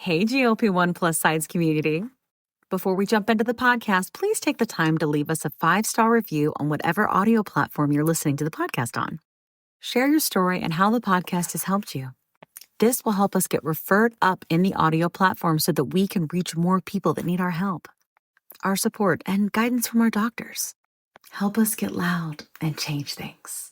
Hey, GLP-1 Plus SideZ community. Before we jump into the podcast, please take the time to leave us a 5-star review on whatever audio platform you're listening to the podcast on. Share your story and how the podcast has helped you. This will help us get referred up in the audio platform so that we can reach more people that need our help, our support, and guidance from our doctors. Help us get loud and change things.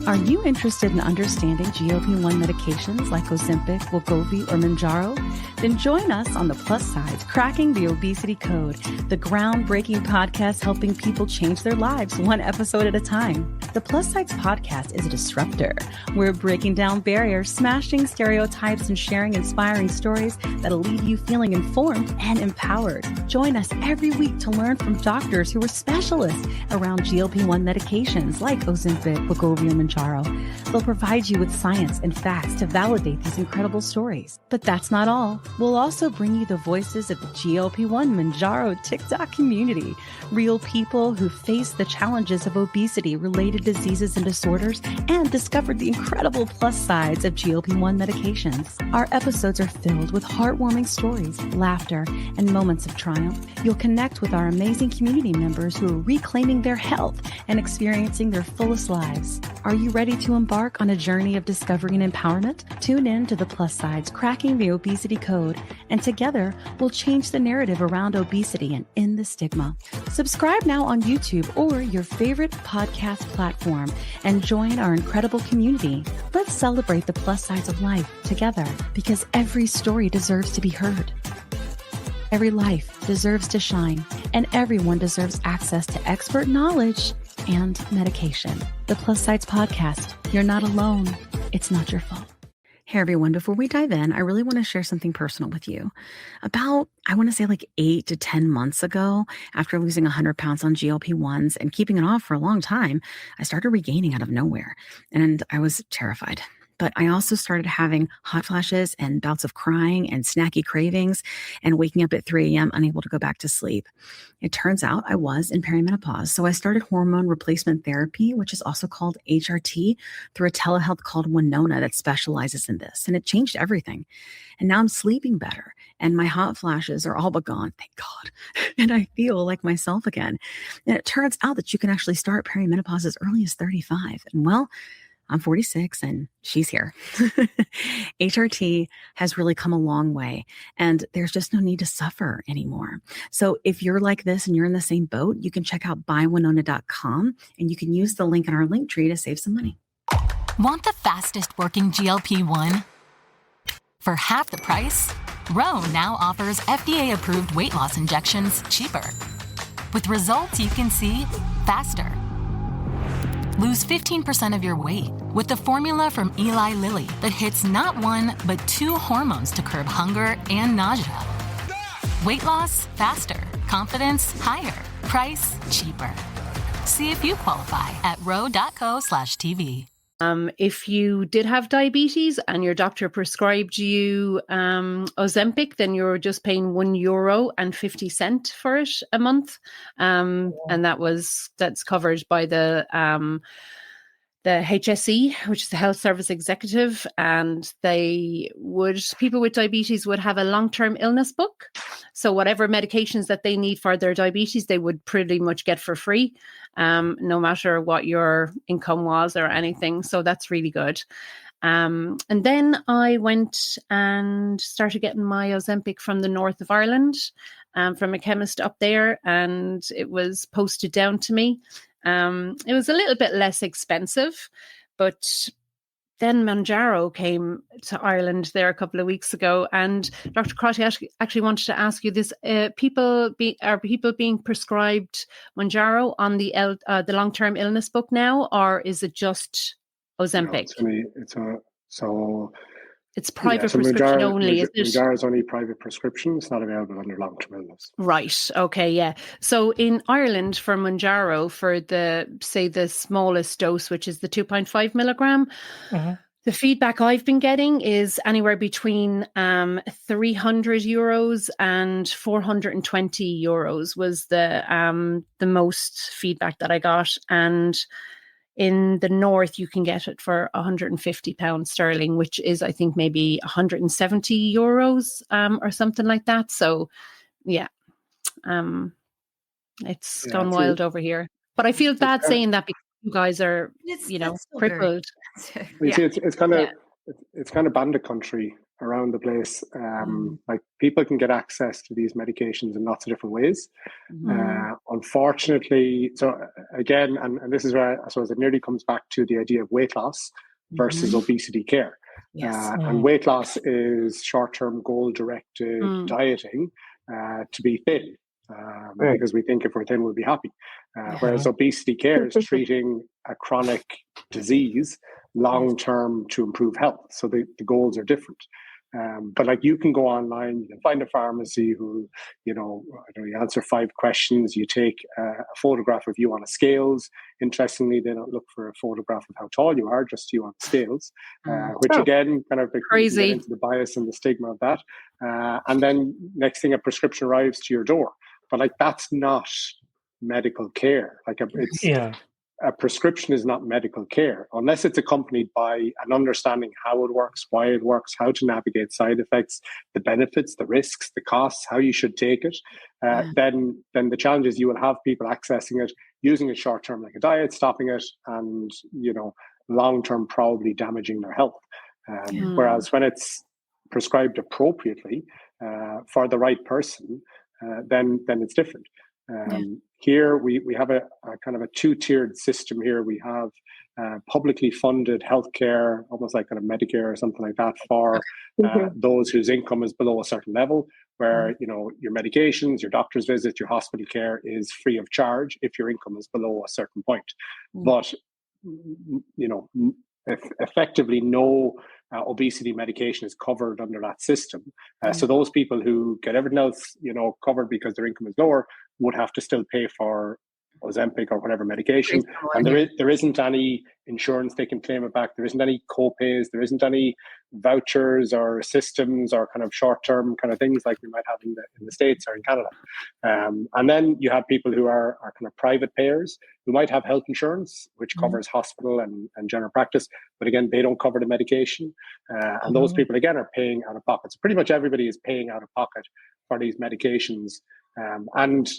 Are you interested in understanding GLP-1 medications like Ozempic, wegovy, or Mounjaro? Then join us on the Plus SideZ Cracking the Obesity Code, the groundbreaking podcast helping people change their lives one episode at a time. The Plus SideZ Podcast is a disruptor. We're breaking down barriers, smashing stereotypes, and sharing inspiring stories that'll leave you feeling informed and empowered. Join us every week to learn from doctors who are specialists around GLP-1 medications like Ozempic, wegovy, or Mounjaro. They'll provide you with science and facts to validate these incredible stories. But that's not all. We'll also bring you the voices of the GLP-1 Mounjaro TikTok community, real people who face the challenges of obesity-related diseases and disorders and discovered the incredible plus sides of GLP-1 medications. Our episodes are filled with heartwarming stories, laughter, and moments of triumph. You'll connect with our amazing community members who are reclaiming their health and experiencing their fullest lives. Are you ready to embark on a journey of discovery and empowerment? Tune in to the Plus SideZ Cracking the Obesity Code, and together we'll change the narrative around obesity and end the stigma. Subscribe now on YouTube or your favorite podcast platform and join our incredible community. Let's celebrate the plus sides of life together, because every story deserves to be heard. Every life deserves to shine, and everyone deserves access to expert knowledge and medication. The Plus SideZ Podcast. You're not alone. It's not your fault. Hey everyone, before we dive in, I really want to share something personal with you. About, I want to say like 8 to 10 months ago, after losing 100 pounds on GLP-1s and keeping it off for a long time, I started regaining out of nowhere, and I was terrified. But I also started having hot flashes and bouts of crying and snacky cravings and waking up at 3 a.m. unable to go back to sleep. It turns out I was in perimenopause. So I started hormone replacement therapy, which is also called HRT, through a telehealth called Winona that specializes in this. And it changed everything. And now I'm sleeping better and my hot flashes are all but gone, thank God. And I feel like myself again. And it turns out that you can actually start perimenopause as early as 35. And well, I'm 46 and she's here. HRT has really come a long way and there's just no need to suffer anymore. So if you're like this and you're in the same boat, you can check out buywinona.com and you can use the link in our link tree to save some money. Want the fastest working GLP-1? For half the price, Ro now offers FDA-approved weight loss injections cheaper. With results you can see faster. Lose 15% of your weight with the formula from Eli Lilly that hits not one, but 2 hormones to curb hunger and nausea. Weight loss faster. Confidence higher. Price cheaper. See if you qualify at ro.co/TV. If you did have diabetes and your doctor prescribed you Ozempic, then you're just paying €1.50 for it a month. And that's covered by the HSE, which is the Health Service Executive, and people with diabetes would have a long-term illness book. So whatever medications that they need for their diabetes, they would pretty much get for free, no matter what your income was or anything. So that's really good. And then I went and started getting my Ozempic from the north of Ireland, from a chemist up there, and it was posted down to me. It was a little bit less expensive, but then Mounjaro came to Ireland there a couple of weeks ago, and Dr. Crotty actually wanted to ask you this: are people being prescribed Mounjaro on the long-term illness book now, or is it just Ozempic? It's private prescription only. Mounjaro is only private prescription. It's not available under long-term illness. Right. Okay. Yeah. So in Ireland for Mounjaro, for the smallest dose, which is the 2.5 milligram, the feedback I've been getting is anywhere between €300 and €420 was the most feedback that I got. And In the north, you can get it for £150 sterling, which is, I think, maybe 170 euros or something like that. So, yeah, it's gone wild over here. But I feel bad saying that because you guys are, crippled. It's kind of bandit country around the place. Like people can get access to these medications in lots of different ways. Unfortunately, so again, and this is where I suppose it nearly comes back to the idea of weight loss versus obesity care. And weight loss is short-term goal-directed dieting to be thin. Because we think if we're thin, we'll be happy. Whereas obesity care is treating a chronic disease long-term to improve health. So the goals are different. But like you can go online, you can find a pharmacy who, you answer 5 questions, you take a photograph of you on a scales. Interestingly, they don't look for a photograph of how tall you are, just you on scales, which again, kind of crazy into the bias and the stigma of that. And then next thing, a prescription arrives to your door. But like, that's not medical care. Like a prescription is not medical care unless it's accompanied by an understanding how it works, why it works, how to navigate side effects, the benefits, the risks, the costs, how you should take it. Then the challenge is you will have people accessing it, using it short term like a diet, stopping it, and long term probably damaging their health. Whereas when it's prescribed appropriately for the right person, then it's different. Here we have a kind of a 2-tiered system here. We have publicly funded healthcare, almost like kind of Medicare or something like that, for those whose income is below a certain level, where your medications, your doctor's visits, your hospital care is free of charge if your income is below a certain point. But effectively no obesity medication is covered under that system. So those people who get everything else, covered because their income is lower, would have to still pay for Ozempic or whatever medication. And there isn't any insurance they can claim it back. There isn't any co-pays. There isn't any vouchers or systems or kind of short-term kind of things like we might have in the States or in Canada. And then you have people who are kind of private payers who might have health insurance, which covers hospital and general practice. But again, they don't cover the medication. And those people, again, are paying out of pocket. So pretty much everybody is paying out of pocket for these medications. And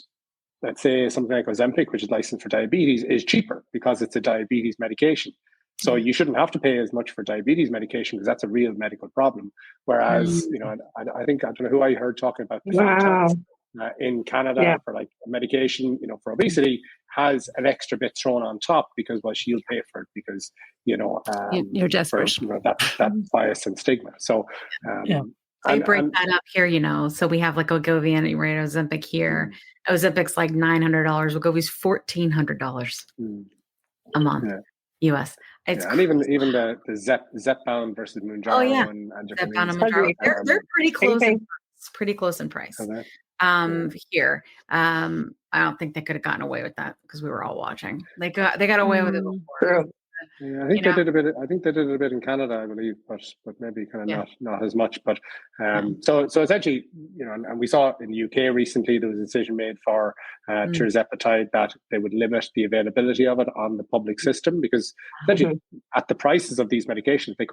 let's say something like Ozempic, which is licensed for diabetes, is cheaper because it's a diabetes medication. So you shouldn't have to pay as much for diabetes medication because that's a real medical problem. Whereas, I don't know who I heard talking about in Canada for like medication, for obesity, has an extra bit thrown on top because, well, she'll pay for it because, you're desperate. For, that bias and stigma. So, I break that up here, so we have like Wegovy and Ozempic here. Ozempic's like $900. Wegovy's $1,400 a month, US. It's and even the zepbound versus Mounjaro and zepbound and Mounjaro, they're pretty close. Pretty close in price. Here, I don't think they could have gotten away with that because we were all watching. They got away with it before. Yeah, I think they did a bit. I think they did a bit in Canada, I believe, but maybe kind of not as much. But so essentially, and we saw in the UK recently there was a decision made for tirzepatide that they would limit the availability of it on the public system because essentially at the prices of these medications they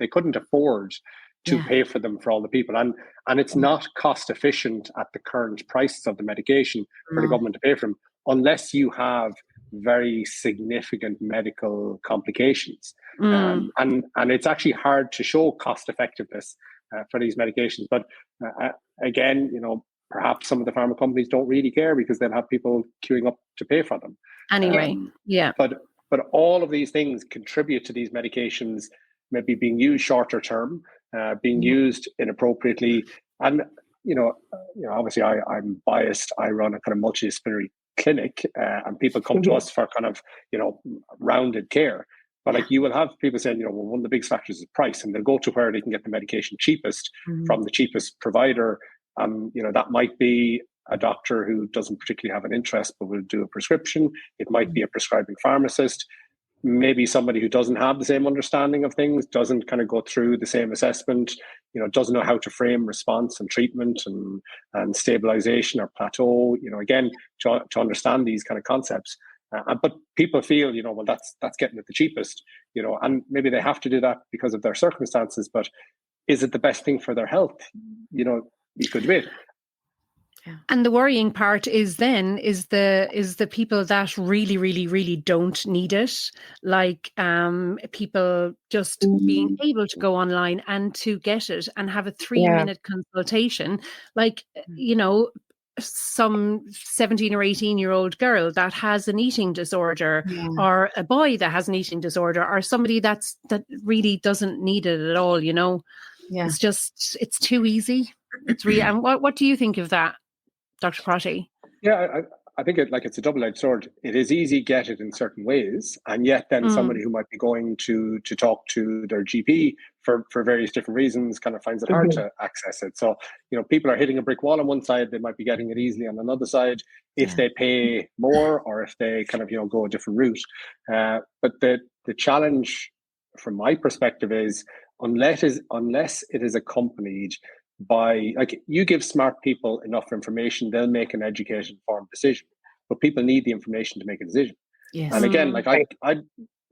couldn't afford to pay for them for all the people, and it's not cost efficient at the current prices of the medication for the government to pay for them unless you have very significant medical complications. And it's actually hard to show cost effectiveness for these medications. But again, perhaps some of the pharma companies don't really care because they'll have people queuing up to pay for them. Anyway, But all of these things contribute to these medications maybe being used shorter term, being used inappropriately. And, obviously I'm biased. I run a kind of multidisciplinary clinic and people come to us for kind of rounded care, but like you will have people saying well, one of the biggest factors is price, and they'll go to where they can get the medication cheapest from the cheapest provider. That might be a doctor who doesn't particularly have an interest but will do a prescription. It might be a prescribing pharmacist, maybe somebody who doesn't have the same understanding of things, doesn't kind of go through the same assessment, doesn't know how to frame response and treatment and stabilization or plateau, again, to understand these kind of concepts. But people feel, well, that's getting it the cheapest, and maybe they have to do that because of their circumstances. But is it the best thing for their health? You could debate. Yeah. And the worrying part is the people that really, really, really don't need it, like people just being able to go online and to get it and have a 3-minute consultation, like some 17 or 18-year-old girl that has an eating disorder, or a boy that has an eating disorder, or somebody that really doesn't need it at all. It's too easy. It's really. And what do you think of that, Dr. Crotty? Yeah, I think it's a double-edged sword. It is easy get it in certain ways, and yet then somebody who might be going to talk to their GP for various different reasons kind of finds it hard to access it. So, people are hitting a brick wall on one side, they might be getting it easily on another side if they pay more, or if they kind of, go a different route. But the challenge from my perspective is unless it is accompanied by, like, you give smart people enough information, they'll make an educated, informed decision. But people need the information to make a decision. Yes. And again, like I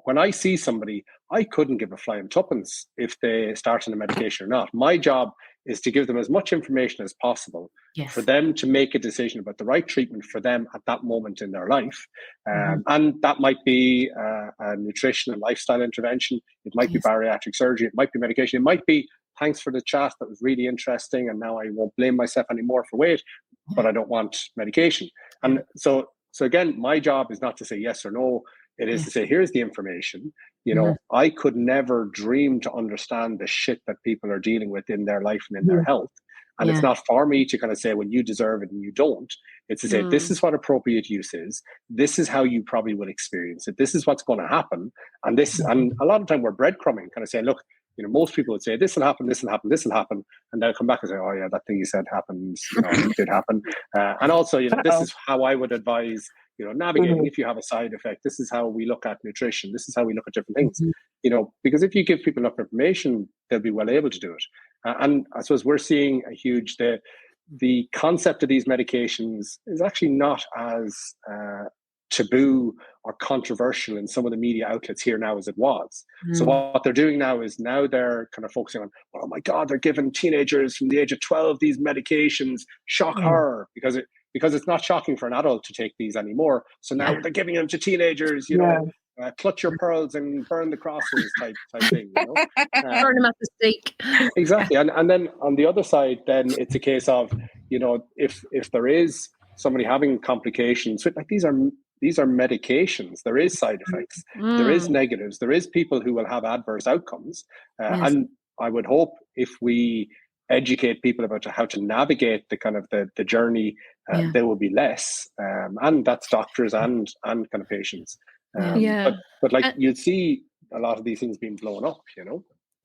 when I see somebody, I couldn't give a flying tuppence if they start on a medication or not. My job is to give them as much information as possible for them to make a decision about the right treatment for them at that moment in their life. And that might be a nutrition and lifestyle intervention. It might be bariatric surgery. It might be medication. It might be, thanks for the chat, that was really interesting, and now I won't blame myself anymore for weight, but I don't want medication. And so again, my job is not to say yes or no. It is to say, here's the information. I could never dream to understand the shit that people are dealing with in their life and in their health. And it's not for me to kind of say, well, you deserve it and you don't. It's to say, this is what appropriate use is. This is how you probably will experience it. This is what's going to happen. And and a lot of time we're breadcrumbing, kind of saying, look, most people would say this will happen, this will happen, this will happen, and they'll come back and say, "Oh yeah, that thing you said happens. It did happen." And also, this is how I would advise, navigating if you have a side effect. This is how we look at nutrition. This is how we look at different things. Because if you give people enough information, they'll be well able to do it. And I suppose we're seeing a huge the concept of these medications is actually not as taboo or controversial in some of the media outlets here now as it was. So what they're doing now is they're kind of focusing on, oh my God, they're giving teenagers from the age of 12 these medications, shock horror, because it's not shocking for an adult to take these anymore. So now they're giving them to teenagers, clutch your pearls and burn the crosses type thing. Burn them at the stake. Exactly. And then on the other side, then it's a case of, if there is somebody having complications, like these are medications. There is side effects. There is negatives. There is people who will have adverse outcomes. And I would hope if we educate people about how to navigate the kind of the journey, there will be less. And that's doctors and kind of patients. But like you'd see a lot of these things being blown up,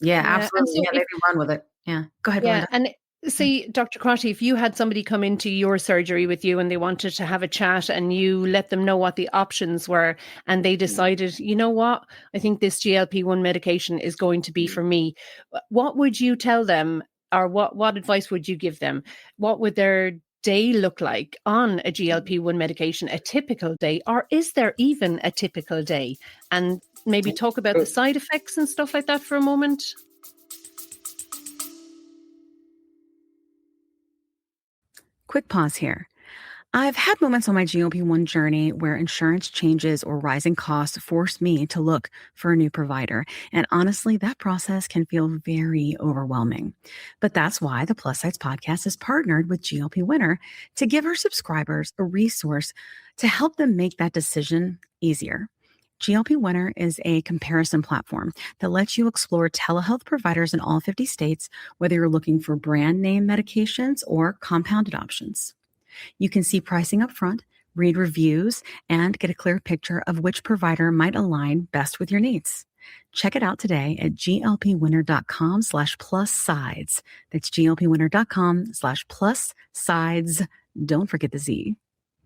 Yeah, absolutely. Yeah, they can run with it. Yeah. Go ahead, Belinda. And see, Dr. Crotty, if you had somebody come into your surgery with you and they wanted to have a chat and you let them know what the options were and they decided, you know what, I think this GLP-1 medication is going to be for me, what would you tell them, or what advice would you give them? What would their day look like on a GLP-1 medication, a typical day, or is there even a typical day? And maybe talk about the side effects and stuff like that for a moment. Quick pause here. I've had moments on my GLP-1 journey where insurance changes or rising costs force me to look for a new provider. And honestly, that process can feel very overwhelming. But that's why the Plus SideZ Podcast is partnered with GLP Winner to give our subscribers a resource to help them make that decision easier. GLP Winner is a comparison platform that lets you explore telehealth providers in all 50 states, whether you're looking for brand name medications or compounded options. You can see pricing up front, read reviews, and get a clear picture of which provider might align best with your needs. Check it out today at glpwinner.com/plus-sides. That's glpwinner.com/plus-sides. Don't forget the Z.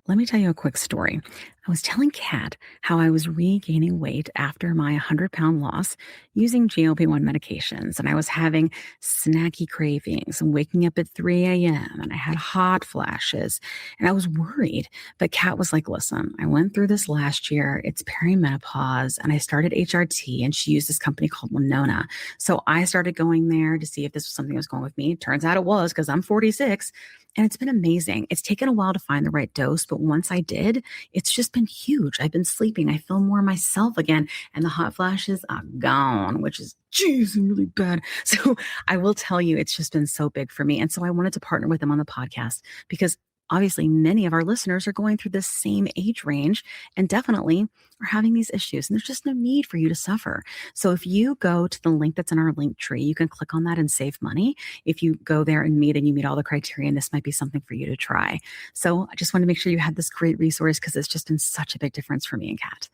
Let me tell you a quick story. I was telling Kat how I was regaining weight after my 100-pound loss using GLP-1 medications. And I was having snacky cravings and waking up at 3 a.m. and I had hot flashes. And I was worried. But Kat was like, listen, I went through this last year. It's perimenopause. And I started HRT, and she used this company called Winona. So I started going there to see if this was something that was going with me. Turns out it was, because I'm 46. And it's been amazing. It's taken a while to find the right dose, but once I did, it's just been huge. I've been sleeping. I feel more myself again. And the hot flashes are gone, which is, geez, really bad. So I will tell you, it's just been so big for me. And so I wanted to partner with them on the podcast because obviously many of our listeners are going through this same age range and definitely are having these issues. And there's just no need for you to suffer. So if you go to the link that's in our link tree, you can click on that and save money. If you go there and you meet all the criteria, and this might be something for you to try. So I just want to make sure you had this great resource because it's just been such a big difference for me and Kat.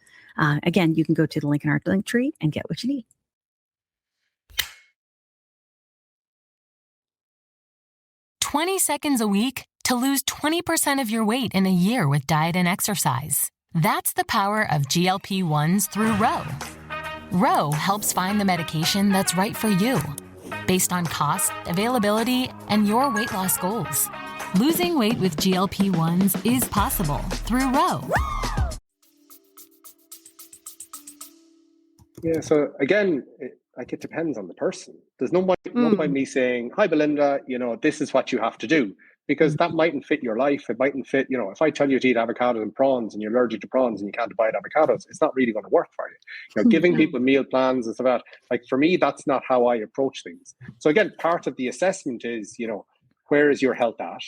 Again, you can go to the link in our link tree and get what you need. "20 seconds a week to lose 20% of your weight in a year with diet and exercise. That's the power of GLP-1s through Ro. Ro helps find the medication that's right for you, based on cost, availability, and your weight loss goals. Losing weight with GLP-1s is possible through Ro. Yeah, so again, it depends on the person. There's no point me saying, hi, Belinda, this is what you have to do, because that mightn't fit your life. It mightn't fit, if I tell you to eat avocados and prawns and you're allergic to prawns and you can't abide avocados, it's not really going to work for you. Giving people meal plans and stuff like that, like for me, that's not how I approach things. So again, part of the assessment is, where is your health at?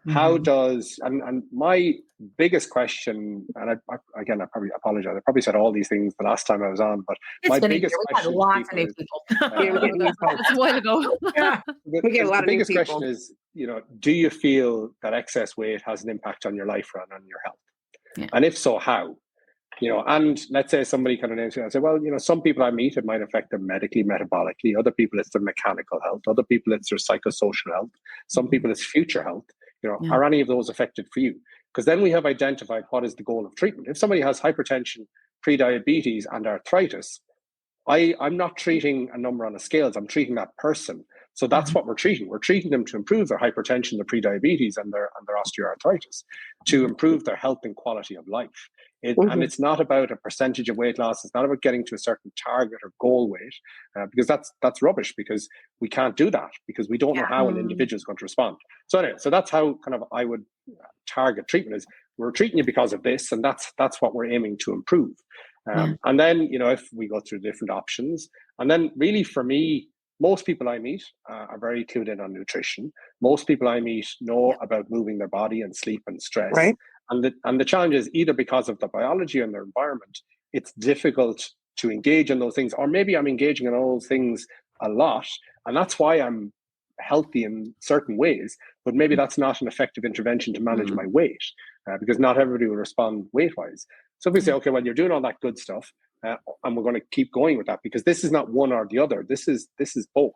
How does, and my biggest question, and I probably apologize, I probably said all these things the last time I was on, but my biggest question lots of new people. That's a while ago. We get a lot of new people. The biggest question is, do you feel that excess weight has an impact on your life and on your health? Yeah. And if so, how? And let's say somebody kind of names you and say, well, some people I meet, it might affect them medically, metabolically. Other people, it's their mechanical health. Other people, it's their psychosocial health. Some people, it's future health. Are any of those affected for you? Because then we have identified what is the goal of treatment. If somebody has hypertension, prediabetes, and arthritis, I'm not treating a number on the scales. I'm treating that person. So that's what we're treating. We're treating them to improve their hypertension, their prediabetes, and their osteoarthritis, to improve their health and quality of life. And it's not about a percentage of weight loss. It's not about getting to a certain target or goal weight, because that's rubbish, because we can't do that, because we don't know how an individual is going to respond. So anyway, so that's how kind of I would target treatment is, we're treating you because of this, and that's what we're aiming to improve. And then, if we go through different options, and then really for me, most people I meet are very clued in on nutrition. Most people I meet know about moving their body and sleep and stress. Right. And the challenge is either because of the biology and their environment, it's difficult to engage in those things, or maybe I'm engaging in all those things a lot, and that's why I'm healthy in certain ways, but maybe that's not an effective intervention to manage my weight, because not everybody will respond weight-wise. So if we say, okay, well, you're doing all that good stuff, and we're going to keep going with that, because this is not one or the other. This is both.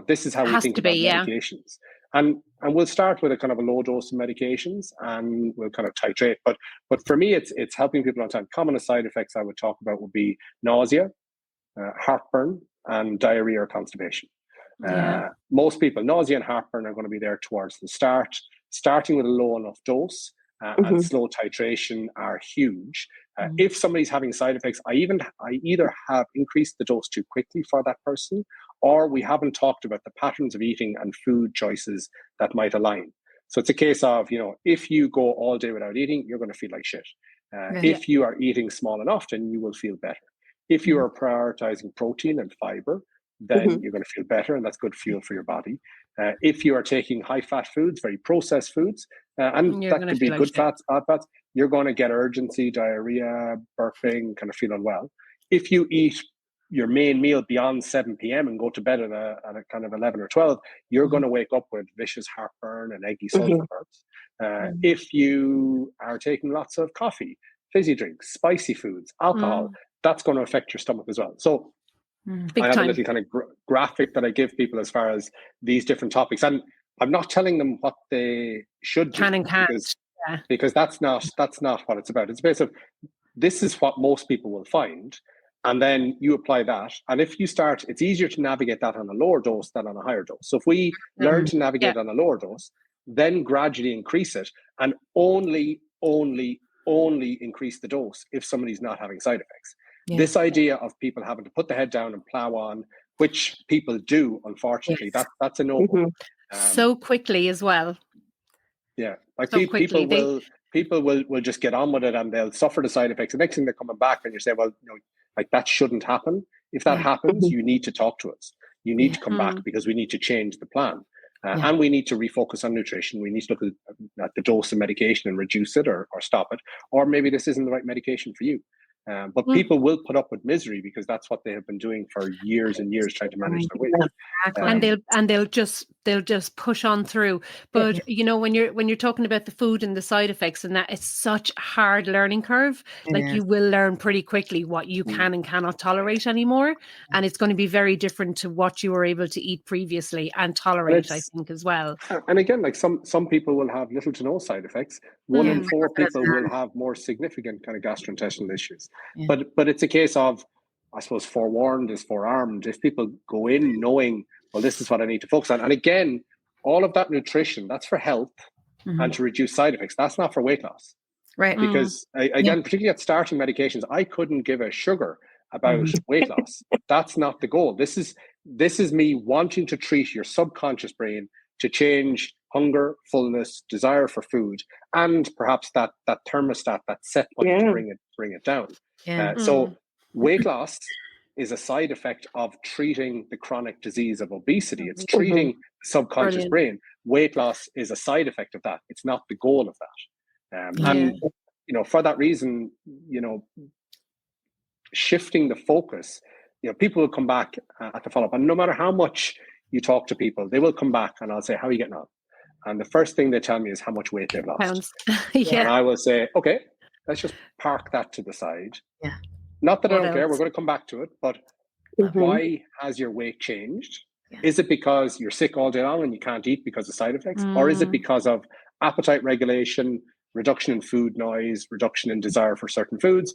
This is how we think about medications. And we'll start with a kind of a low dose of medications, and we'll kind of titrate. But for me, it's helping people understand common side effects I would talk about would be nausea, heartburn, and diarrhea or constipation. Most people, nausea and heartburn are going to be there towards the start. Starting with a low enough dose and slow titration are huge. If somebody's having side effects, I either have increased the dose too quickly for that person, or we haven't talked about the patterns of eating and food choices that might align. So it's a case of, if you go all day without eating, you're going to feel like shit. If you are eating small and often, you will feel better. If you are prioritizing protein and fiber, then you're going to feel better, and that's good fuel for your body. If you are taking high-fat foods, very processed foods, and that could be good fats, bad fats, you're going to get urgency, diarrhea, burping, kind of feel unwell. If you eat your main meal beyond 7 p.m. and go to bed at a kind of 11 or 12, you're going to wake up with vicious heartburn and eggy sulfur burps. If you are taking lots of coffee, fizzy drinks, spicy foods, alcohol, that's going to affect your stomach as well. So I have a little kind of graphic that I give people as far as these different topics. And I'm not telling them what they should do. Can and can't. because that's not what it's about. It's a base of, this is what most people will find, and then you apply that. And if you start, it's easier to navigate that on a lower dose than on a higher dose. So if we learn to navigate on a lower dose, then gradually increase it, and only increase the dose if somebody's not having side effects. This idea of people having to put the head down and plow on, which people do, unfortunately, that's a no-go. So quickly as well. Yeah, like so people will just get on with it, and they'll suffer the side effects. The next thing they're coming back, and you say, well, like that shouldn't happen. If that happens, you need to talk to us. You need to come back, because we need to change the plan. And we need to refocus on nutrition. We need to look at the dose of medication and reduce it or stop it. Or maybe this isn't the right medication for you. But people will put up with misery, because that's what they have been doing for years and years, trying to manage their weight. And they'll just push on through. But when you're talking about the food and the side effects and that, it's such a hard learning curve. Like you will learn pretty quickly what you can and cannot tolerate anymore, and it's going to be very different to what you were able to eat previously and tolerate, I think, as well. And again, like some people will have little to no side effects. 1 in 4 people will have more significant kind of gastrointestinal issues. But it's a case of, I suppose, forewarned is forearmed. If people go in knowing, well, this is what I need to focus on. And again, all of that nutrition, that's for health and to reduce side effects. That's not for weight loss. Right. Because again, particularly at starting medications, I couldn't give a sugar about weight loss. That's not the goal. This is me wanting to treat your subconscious brain to change hunger, fullness, desire for food, and perhaps that thermostat, that set point to bring it down. So weight loss is a side effect of treating the chronic disease of obesity. It's treating the subconscious brain. Weight loss is a side effect of that. It's not the goal of that. And for that reason, shifting the focus, people will come back at the follow-up, and no matter how much you talk to people, they will come back and I'll say, how are you getting on? And the first thing they tell me is how much weight they've lost. And I will say, okay, let's just park that to the side. Not that I don't care, we're going to come back to it, but why has your weight changed? Is it because you're sick all day long and you can't eat because of side effects? Or is it because of appetite regulation, reduction in food noise, reduction in desire for certain foods,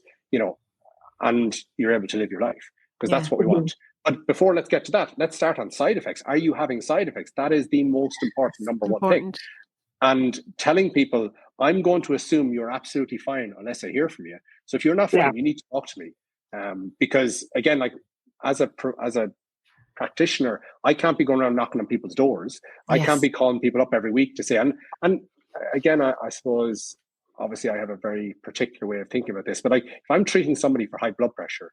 and you're able to live your life? Because that's what we want. But before, let's get to that. Let's start on side effects. Are you having side effects? That is the most important number one thing. And telling people, I'm going to assume you're absolutely fine unless I hear from you. So if you're not fine, you need to talk to me. Because again, like as a practitioner, I can't be going around knocking on people's doors. I can't be calling people up every week to say, and again, I suppose, obviously I have a very particular way of thinking about this, but like if I'm treating somebody for high blood pressure,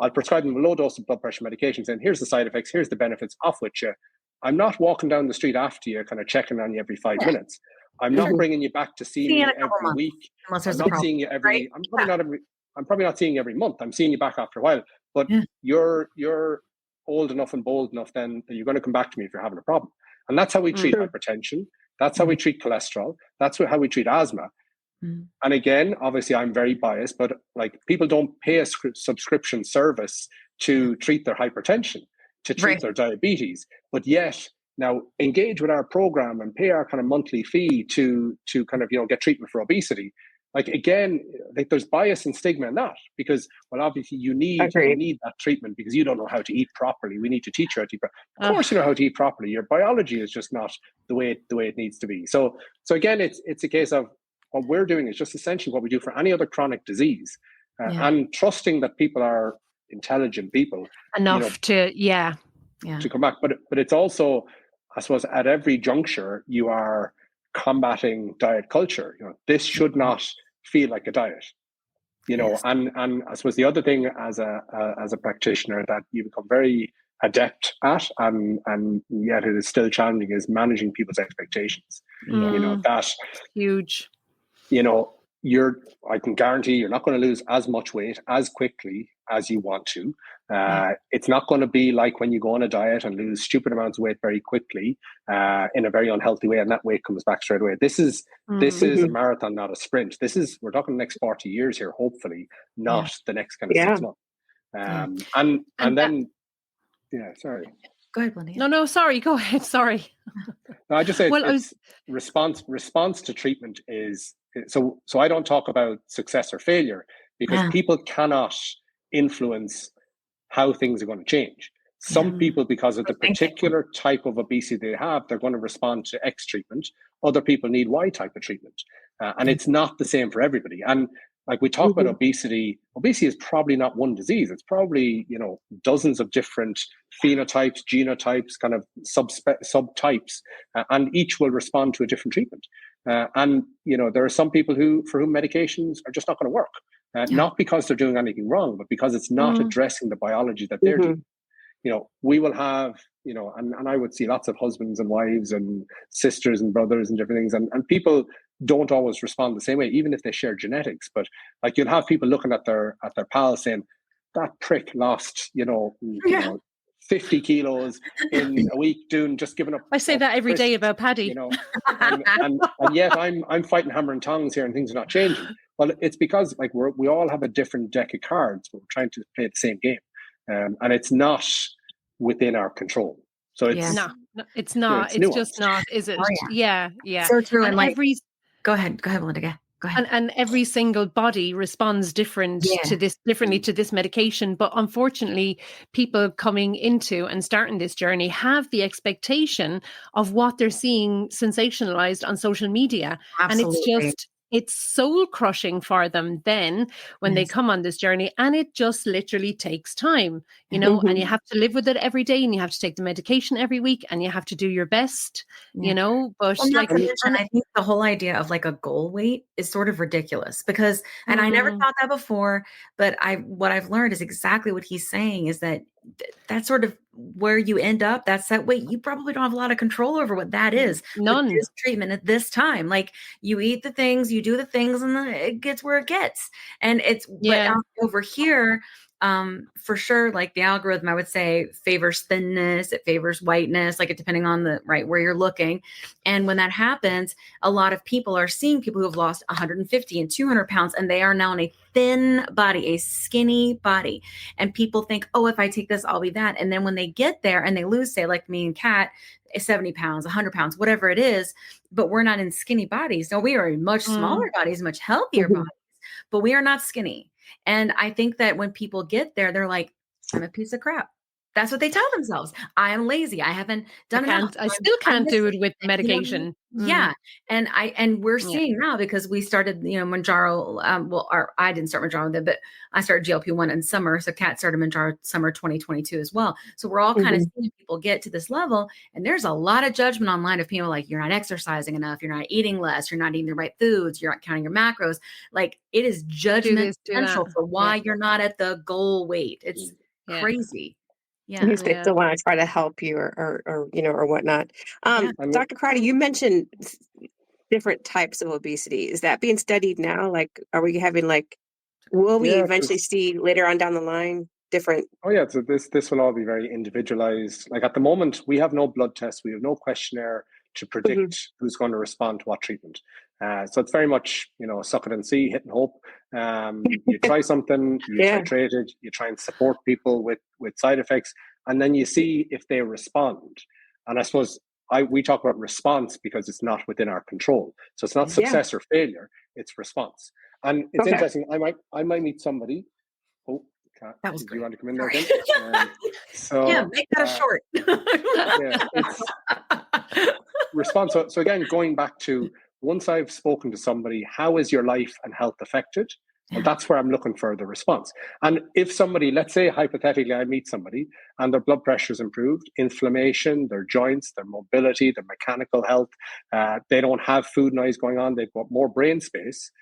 I'll prescribe them a low dose of blood pressure medication saying, here's the side effects, here's the benefits, off with you. I'm not walking down the street after you, kind of checking on you every 5 minutes. I'm not bringing you back to seeing you every week. I'm not seeing you every, I'm probably not seeing you every month. I'm seeing you back after a while, but you're old enough and bold enough then that you're going to come back to me if you're having a problem. And that's how we treat hypertension. That's how we treat cholesterol. That's how we treat asthma. And again, obviously I'm very biased, but like people don't pay a subscription service to treat their hypertension, to treat their diabetes, but yet now engage with our program and pay our kind of monthly fee to kind of, get treatment for obesity. Like again, like there's bias and stigma in that, because, well, obviously you need that treatment because you don't know how to eat properly. We need to teach you how to eat properly. Of course you know how to eat properly. Your biology is just not the way it needs to be. So again, it's a case of, what we're doing is just essentially what we do for any other chronic disease, and trusting that people are intelligent people enough to come back. But it's also, I suppose, at every juncture you are combating diet culture. This should not feel like a diet. And I suppose the other thing as a practitioner that you become very adept at, and yet it is still challenging, is managing people's expectations. That huge. I can guarantee you're not going to lose as much weight as quickly as you want to. It's not going to be like when you go on a diet and lose stupid amounts of weight very quickly in a very unhealthy way, and that weight comes back straight away. This is a marathon, not a sprint. We're talking the next 40 years here, hopefully, not the next kind of 6 months. Sorry. Go ahead, Belinda. No, sorry. Go ahead. Sorry. No, I just say Well, it's response to treatment is so. So I don't talk about success or failure because people cannot influence how things are going to change. Some people, because of the particular type of obesity they have, they're going to respond to X treatment. Other people need Y type of treatment, and it's not the same for everybody. And like we talk about obesity is probably not one disease. It's probably, dozens of different phenotypes, genotypes, kind of subtypes, and each will respond to a different treatment. And there are some people for whom medications are just not going to work, not because they're doing anything wrong, but because it's not addressing the biology that they're doing. We will have, and I would see lots of husbands and wives and sisters and brothers and different things, and people don't always respond the same way, even if they share genetics. But like, you'll have people looking at their pals saying, that prick lost, 50 kilos in a week just giving up. I say that every day about Paddy. And yet I'm fighting hammer and tongs here and things are not changing. Well, it's because like we all have a different deck of cards, but we're trying to play the same game. And it's not within our control. So it's it's not. It's just not, is it? Oh, yeah. So true. And go ahead, Belinda. Go ahead. And every single body responds differently to this medication. But unfortunately, people coming into and starting this journey have the expectation of what they're seeing sensationalized on social media. Absolutely. And it's soul crushing for them then when they come on this journey, and it just literally takes time, and you have to live with it every day, and you have to take the medication every week, and you have to do your best, but I think the whole idea of like a goal weight is sort of ridiculous because, and I never thought that before, but what I've learned is exactly what he's saying is that that's sort of where you end up. That's that weight. You probably don't have a lot of control over what that is. None. This treatment at this time, like you eat the things, you do the things, and then it gets where it gets. And but over here, for sure, like the algorithm, I would say favors thinness, it favors whiteness, like it depending on where you're looking. And when that happens, a lot of people are seeing people who have lost 150 and 200 pounds, and they are now in a thin body, a skinny body. And people think, oh, if I take this, I'll be that. And then when they get there and they lose, say like me and Kat, 70 pounds, 100 pounds, whatever it is, but we're not in skinny bodies. No, we are in much smaller bodies, much healthier bodies, but we are not skinny. And I think that when people get there, they're like, I'm a piece of crap. That's what they tell themselves. I am lazy. I haven't done enough. I still can't do it with medication. Yeah. And we're seeing now because we started, Mounjaro. I didn't start Mounjaro, but I started GLP-1 in summer. So Kat started Mounjaro summer 2022 as well. So we're all kind of seeing people get to this level. And there's a lot of judgment online of people like, you're not exercising enough. You're not eating less. You're not eating the right foods. You're not counting your macros. Like it is judgmental for why you're not at the goal weight. It's crazy. Yeah. They still want to try to help you or whatnot. Dr. Crotty, you mentioned different types of obesity. Is that being studied now? Like, are we having will we eventually see later on down the line different? Oh yeah. So this will all be very individualized. Like at the moment, we have no blood test. We have no questionnaire to predict who's going to respond to what treatment. So it's very much, suck it and see, hit and hope. You try something, you titrate it, you try and support people with side effects, and then you see if they respond. And I suppose we talk about response because it's not within our control. So it's not success or failure, it's response. And it's interesting, I might meet somebody. Oh, Kat, that was great. You want to come in there again? Make that short. It's response. So again, going back to once I've spoken to somebody, how is your life and health affected? Well, that's where I'm looking for the response. And if somebody, let's say hypothetically, I meet somebody and their blood pressure is improved, inflammation, their joints, their mobility, their mechanical health, they don't have food noise going on, they've got more brain space.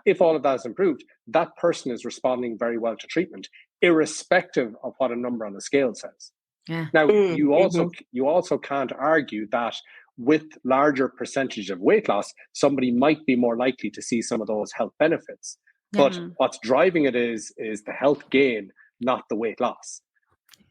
If all of that is improved, that person is responding very well to treatment, irrespective of what a number on the scale says. Yeah. Now, you also can't argue that with larger percentage of weight loss, somebody might be more likely to see some of those health benefits. But what's driving it is the health gain, not the weight loss.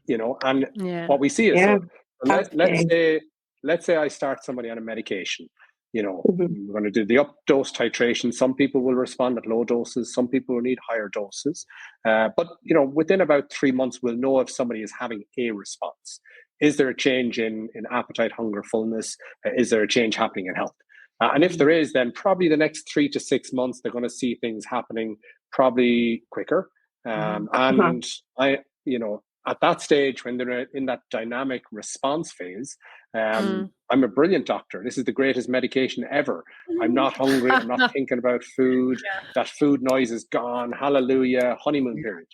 And what we see is let's say I start somebody on a medication. We're going to do the up dose titration. Some people will respond at low doses. Some people will need higher doses. But within about 3 months, we'll know if somebody is having a response. is there a change in appetite, hunger, fullness? Is there a change happening in health? And if there is, then probably the next 3 to 6 months, they're going to see things happening probably quicker. And at that stage, when they're in that dynamic response phase, I'm a brilliant doctor. This is the greatest medication ever. I'm not hungry. I'm not thinking about food. That food noise is gone. Hallelujah. Honeymoon period.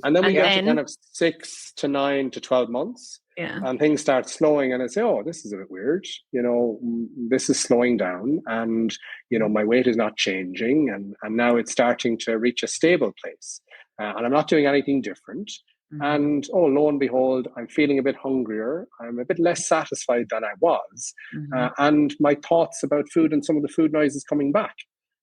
And then we get to kind of 6 to 9 to 12 months. And things start slowing, and I say, oh, this is a bit weird. This is slowing down, and my weight is not changing, and now it's starting to reach a stable place, and I'm not doing anything different. And lo and behold, I'm feeling a bit hungrier. I'm a bit less satisfied than I was, and my thoughts about food and some of the food noise is coming back.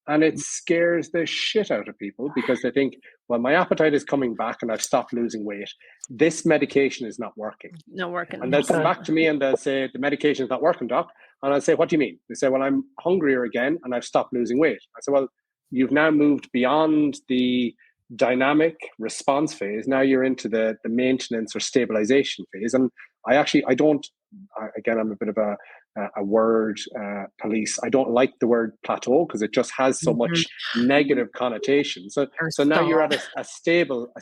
And it scares the shit out of people because they think, well, my appetite is coming back and I've stopped losing weight. This medication is not working. Not working. And they'll come back to me and they'll say, the medication is not working, doc. And I'll say, what do you mean? They say, well, I'm hungrier again and I've stopped losing weight. I say, well, you've now moved beyond the dynamic response phase. Now you're into the maintenance or stabilization phase. And again, I'm a bit of a word police. I don't like the word plateau because it just has so much negative connotation. So now you're at a stable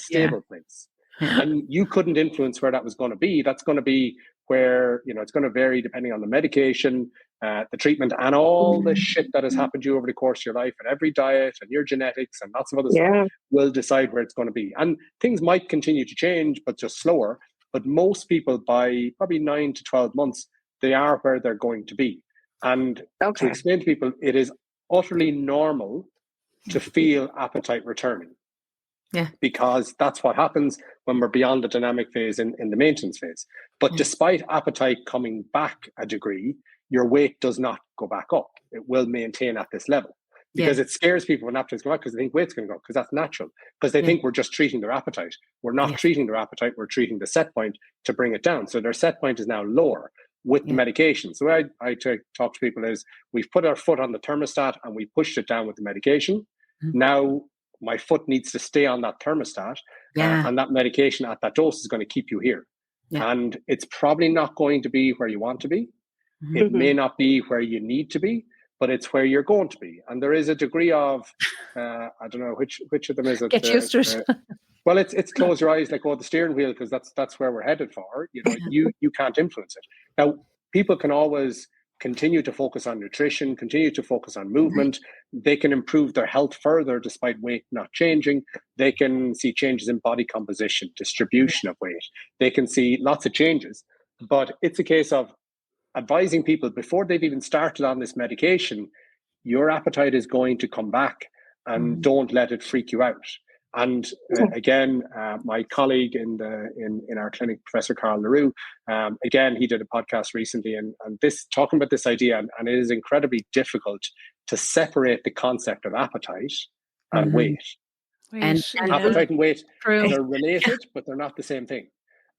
place. And you couldn't influence where that was going to be. That's going to be where, it's going to vary depending on the medication, the treatment, and all the shit that has happened to you over the course of your life, and every diet and your genetics and lots of other stuff will decide where it's going to be. And things might continue to change, but just slower. But most people, by probably 9 to 12 months, they are where they're going to be. And to explain to people, it is utterly normal to feel appetite returning. Yeah. Because that's what happens when we're beyond the dynamic phase in the maintenance phase. But despite appetite coming back a degree, your weight does not go back up. It will maintain at this level. Because it scares people when appetite's going up because they think weight's going to go up, because that's natural. Because they think we're just treating their appetite. We're not treating their appetite, we're treating the set point to bring it down. So their set point is now lower with the medication. So what I talk to people is, we've put our foot on the thermostat and we pushed it down with the medication. Now my foot needs to stay on that thermostat, and that medication at that dose is going to keep you here. And it's probably not going to be where you want to be. It may not be where you need to be, but it's where you're going to be. And there is a degree of, I don't know, which of them is it? Get used to it. Well, it's close your eyes, like, the steering wheel, because that's where we're headed for. You can't influence it. Now, people can always continue to focus on nutrition, continue to focus on movement. They can improve their health further despite weight not changing. They can see changes in body composition, distribution of weight. They can see lots of changes. But it's a case of advising people before they've even started on this medication, your appetite is going to come back, and don't let it freak you out. And again, my colleague in our clinic, Professor Carl LaRue, again, he did a podcast recently, and this talking about this idea, and it is incredibly difficult to separate the concept of appetite and weight. And appetite and weight, they're related, but they're not the same thing.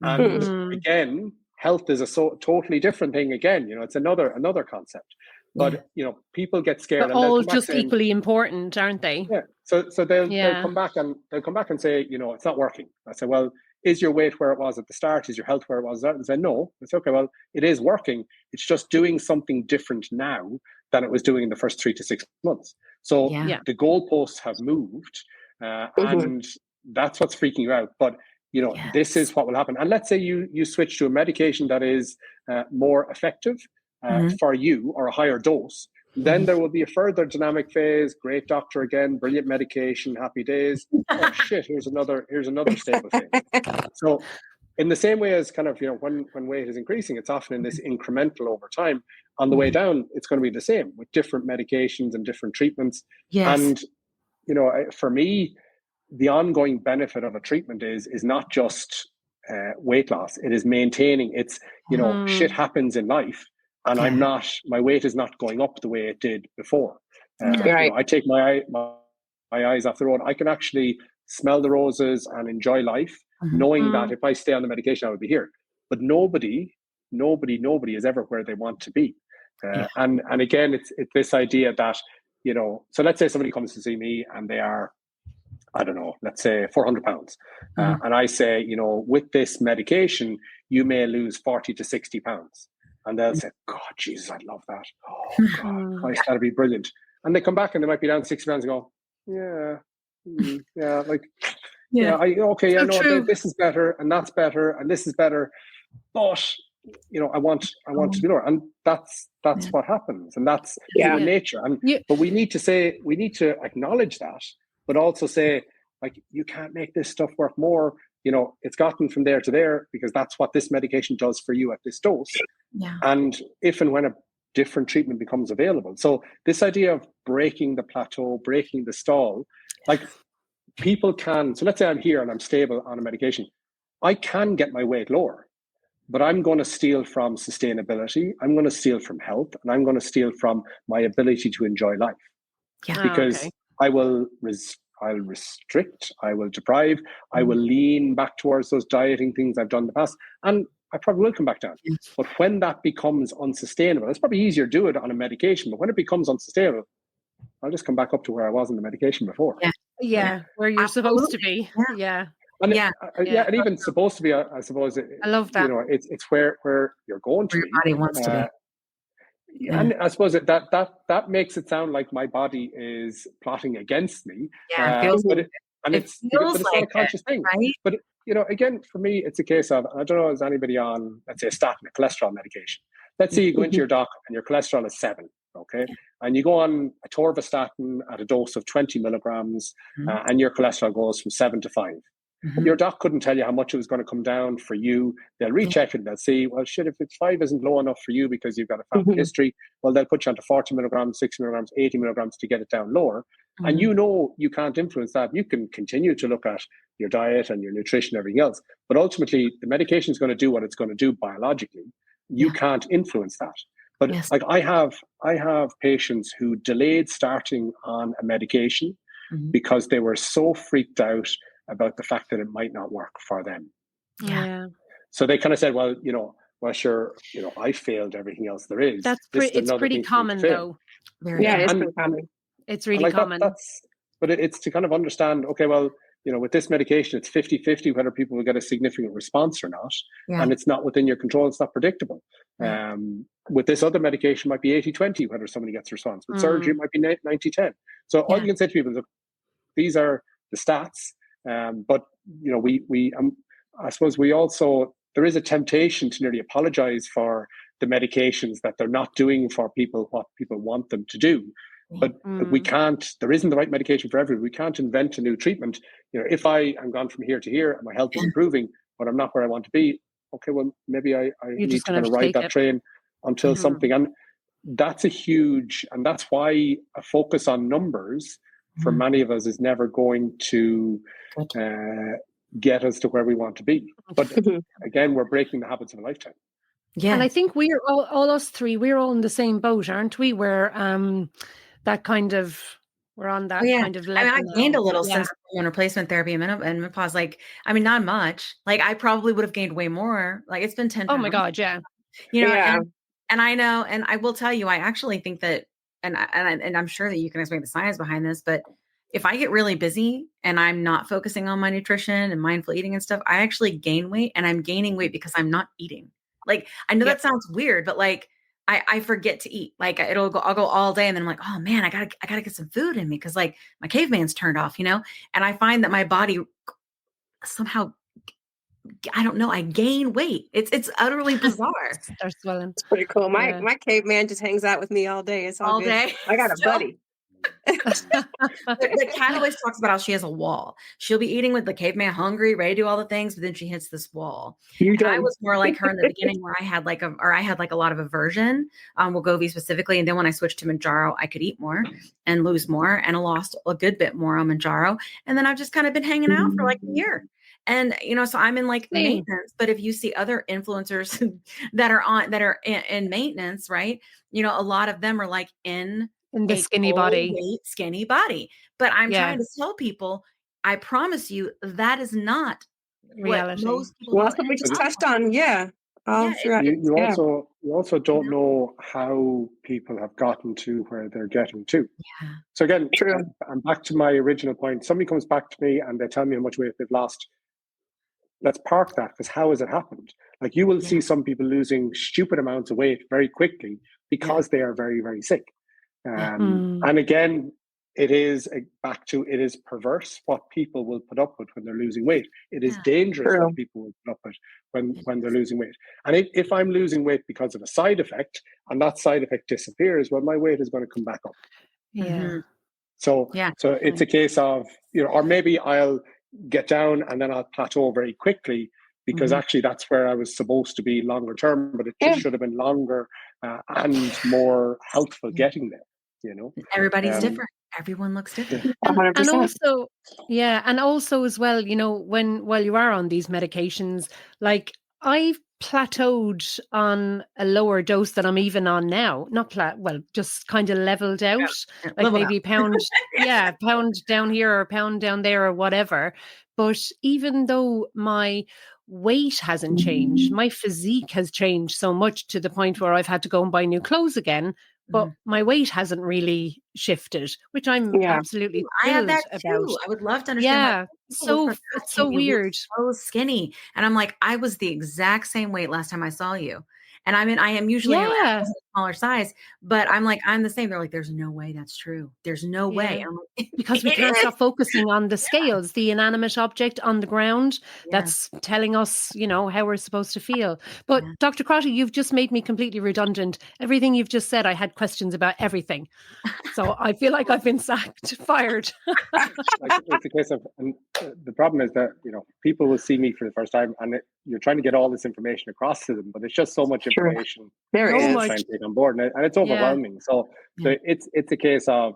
And again, health is a totally different thing. Again, it's another concept. But people get scared. They're all just equally important, aren't they? Yeah. So they'll come back and say, it's not working. I say, well, is your weight where it was at the start? Is your health where it was at? And say, no. It's okay. Well, it is working. It's just doing something different now than it was doing in the first 3 to 6 months. So the goalposts have moved, and that's what's freaking you out. But this is what will happen. And let's say you switch to a medication that is more effective for you, or a higher dose, then there will be a further dynamic phase. Great doctor again, brilliant medication, happy days. Oh shit, here's another stable phase. So in the same way as kind of, when weight is increasing, it's often in this incremental over time. On the way down, it's going to be the same with different medications and different treatments. And, for me, the ongoing benefit of a treatment is not just weight loss. It is maintaining. It's, shit happens in life. And my weight is not going up the way it did before. I take my eyes off the road. I can actually smell the roses and enjoy life, knowing that if I stay on the medication, I would be here. But nobody is ever where they want to be. And again, it's this idea that, so let's say somebody comes to see me and they are I don't know, let's say 400 pounds. And I say, you know, with this medication, you may lose 40 to 60 pounds. And they'll say, God, Jesus, I'd love that. Oh, God, Christ, that'd be brilliant. And they come back and they might be down 60 pounds and go, this is better and that's better and this is better. But, you know, I want to be lower. And that's what happens. And that's human nature. And but we need to acknowledge that, but also say, like, you can't make this stuff work more. You know, it's gotten from there to there because that's what this medication does for you at this dose. Yeah. And if and when a different treatment becomes available. So this idea of breaking the plateau, breaking the stall, like people can, so let's say I'm here and I'm stable on a medication. I can get my weight lower, but I'm going to steal from sustainability. I'm going to steal from health, and I'm going to steal from my ability to enjoy life. Yeah. Because I'll restrict, I will deprive, I will lean back towards those dieting things I've done in the past. And I probably will come back down. But when that becomes unsustainable, it's probably easier to do it on a medication, but when it becomes unsustainable, I'll just come back up to where I was in the medication before. Yeah, where you're supposed to be. Yeah. And and even supposed to be, I suppose. I love that. You know, it's where you're going to where your body wants to be. And I suppose that makes it sound like my body is plotting against me. It's not a conscious thing. Right? But you know, again, for me, it's a case of, I don't know, is anybody on, let's say, a statin, a cholesterol medication? Let's say you go into your doc and your cholesterol is 7, okay? And you go on a atorvastatin at a dose of 20 milligrams, and your cholesterol goes from 7 to 5. Your doc couldn't tell you how much it was going to come down for you. They'll recheck it and they'll see, well, shit, if it's 5 isn't low enough for you because you've got a family history, well, they'll put you onto 40 milligrams, 60 milligrams, 80 milligrams to get it down lower. And you know you can't influence that. You can continue to look at your diet and your nutrition and everything else. But ultimately, the medication is going to do what it's going to do biologically. You can't influence that. But like I have patients who delayed starting on a medication because they were so freaked out about the fact that it might not work for them. Yeah. So they kind of said, well, sure, I failed everything else there is. It's pretty common though. It's pretty common. It's really common. But it's to kind of understand, okay, well, with this medication, it's 50-50 whether people will get a significant response or not. Yeah. And it's not within your control. It's not predictable. With this other medication, it might be 80-20 whether somebody gets a response. With surgery, it might be 90-10. So all you can say to people is, look, these are the stats. But, I suppose there is a temptation to nearly apologize for the medications that they're not doing for people what people want them to do. But we can't, there isn't the right medication for everyone. We can't invent a new treatment. If I am gone from here to here and my health is improving, but I'm not where I want to be, okay, well, maybe I need to kind of ride that train until something. And that's and that's why a focus on numbers for many of us is never going to get us to where we want to be. But again, we're breaking the habits of a lifetime. Yeah. And I think we're all us three, we're all in the same boat, aren't we? We're that kind of, we're on that kind of level. I gained a little since hormone replacement therapy and menopause. Not much. I probably would have gained way more. It's been 10 pounds. Oh my God, yeah. And I know, and I will tell you, I actually think that, and I'm sure that you can explain the science behind this, but if I get really busy and I'm not focusing on my nutrition and mindful eating and stuff, I actually gain weight, and I'm gaining weight because I'm not eating. I know that sounds weird, but I forget to eat. I'll go all day, and then I'm like, oh man, I gotta get some food in me because my caveman's turned off, and I find that my body somehow, I don't know, I gain weight. It's utterly bizarre. Starts swelling. It's pretty cool. My caveman just hangs out with me all day. It's all good. Day. I got a buddy. The cat always talks about how she has a wall. She'll be eating with the caveman hungry, ready to do all the things, but then she hits this wall. I was more like her in the beginning, where I had a lot of aversion on wegovy specifically, and then when I switched to Mounjaro, I could eat more and lose more, and I lost a good bit more on Mounjaro, and then I've just kind of been hanging out for a year. And, so I'm in maintenance, but if you see other influencers that are in maintenance, right? A lot of them are in the skinny body. Skinny body. But I'm trying to tell people, I promise you, that is not reality. What most people that's what we just touched on. Yeah. all throughout. You also don't know how people have gotten to where they're getting to. Yeah. So again, I'm back to my original point. Somebody comes back to me and they tell me how much weight they've lost. Let's park that, because how has it happened? Like, you will see some people losing stupid amounts of weight very quickly because they are very, very sick. And again, it is perverse what people will put up with when they're losing weight. It is dangerous what people will put up with when they're losing weight. And if I'm losing weight because of a side effect, and that side effect disappears, well, my weight is going to come back up. Yeah. So it's a case of, or maybe I'll get down and then I'll plateau very quickly, because actually that's where I was supposed to be longer term, but it just should have been longer and more healthful getting there. Everybody's different. Everyone looks different. And also as well, while you are on these medications, like, I've plateaued on a lower dose than I'm even on now. Just kind of leveled out, like maybe pound down here or pound down there or whatever. But even though my weight hasn't changed, my physique has changed so much to the point where I've had to go and buy new clothes again. But my weight hasn't really shifted, which I'm absolutely thrilled I have that about. too. I would love to understand. It's so weird. So skinny, and I'm like, I was the exact same weight last time I saw you, and I am usually a smaller size, but I'm the same. They're like, there's no way that's true. There's no way. I'm like, because we can't stop focusing on the scales, the inanimate object on the ground that's telling us, how we're supposed to feel. But Dr. Crotty, you've just made me completely redundant. Everything you've just said, I had questions about everything. So I feel like I've been fired. It's a case of, and the problem is that, people will see me for the first time, and you're trying to get all this information across to them, but it's just so much information. There is trying to take on board, and it's overwhelming. So it's a case of,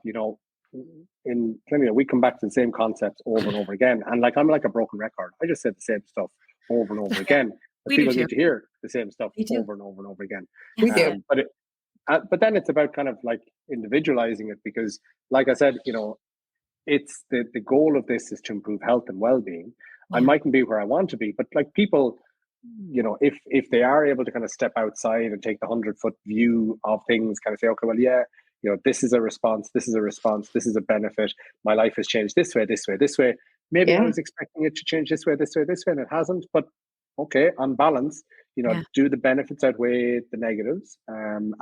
in clinical, we come back to the same concepts over and over again, and I'm like a broken record. I just said the same stuff over and over again. People need to hear the same stuff over and over and over again. We do, but then it's about kind of like individualizing it, because, like I said, it's the goal of this is to improve health and well-being. I mightn't be where I want to be, but like people, if they are able to kind of step outside and take the 100-foot view of things, kind of say, okay, well, this is a response, this is a response, this is a benefit. My life has changed this way, this way, this way. Maybe I was expecting it to change this way, this way, this way, and it hasn't. But okay, on balance, do the benefits outweigh the negatives? And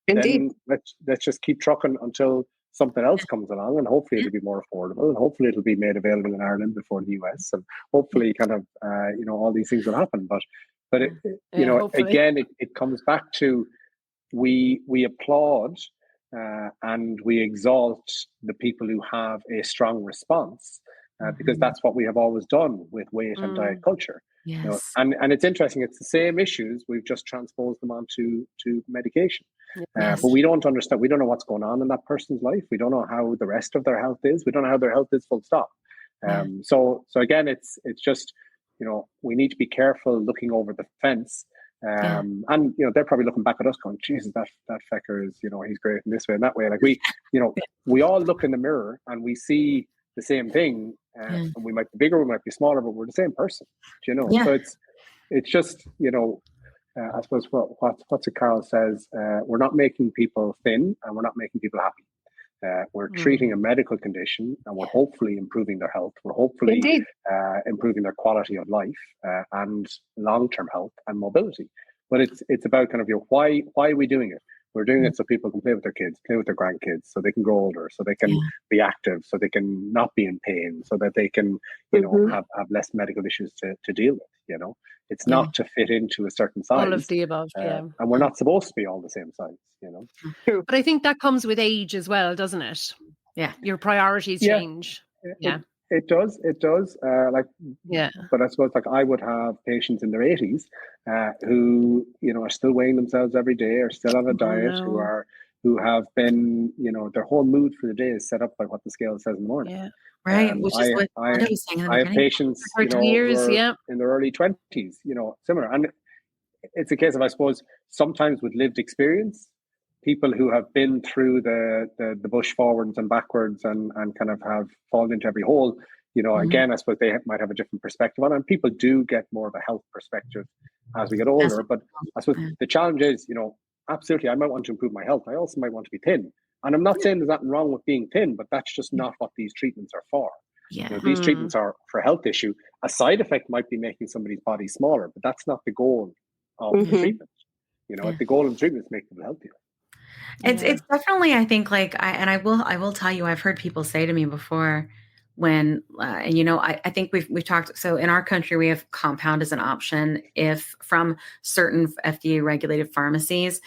then let's just keep trucking until something else comes along, and hopefully it'll be more affordable, and hopefully it'll be made available in Ireland before the US, and hopefully kind of all these things will happen. But again, it comes back to we applaud and we exalt the people who have a strong response, because that's what we have always done with weight and diet culture. Yes. And it's interesting, it's the same issues, we've just transposed them onto medication. But we don't understand, we don't know what's going on in that person's life. We don't know how the rest of their health is. We don't know how their health is, full stop. So again, it's just, we need to be careful looking over the fence. And they're probably looking back at us going, Jesus, that fecker is, he's great in this way and that way. Like we all look in the mirror and we see the same thing, and we might be bigger, we might be smaller, but we're the same person. So it's just, I suppose what Carol says, we're not making people thin, and we're not making people happy. We're treating a medical condition, and we're hopefully improving their health. We're hopefully improving their quality of life and long-term health and mobility. But it's about kind of why are we doing it? We're doing it so people can play with their kids, play with their grandkids, so they can grow older, so they can be active, so they can not be in pain, so that they can, have less medical issues to deal with. It's not to fit into a certain size. All of the above, and we're not supposed to be all the same size. True. But I think that comes with age as well, doesn't it? Yeah, your priorities change. It does. But I suppose I would have patients in their 80s who are still weighing themselves every day, or still on a diet, who have been their whole mood for the day is set up by what the scale says in the morning. Yeah, right. Which is what I was saying. I have patients years, in their early 20s, similar, and it's a case of, I suppose, sometimes with lived experience. People who have been through the bush forwards and backwards and kind of have fallen into every hole, again, I suppose they might have a different perspective on it. And people do get more of a health perspective as we get older. But I suppose the challenge is, absolutely, I might want to improve my health. I also might want to be thin. And I'm not saying there's nothing wrong with being thin, but that's just not what these treatments are for. Yeah. These treatments are for health issue. A side effect might be making somebody's body smaller, but that's not the goal of the treatment. The goal of the treatment is to make them healthier. It's definitely, I think, I will tell you, I've heard people say to me before when, I think we've talked, so in our country, we have compound as an option if from certain FDA regulated pharmacies,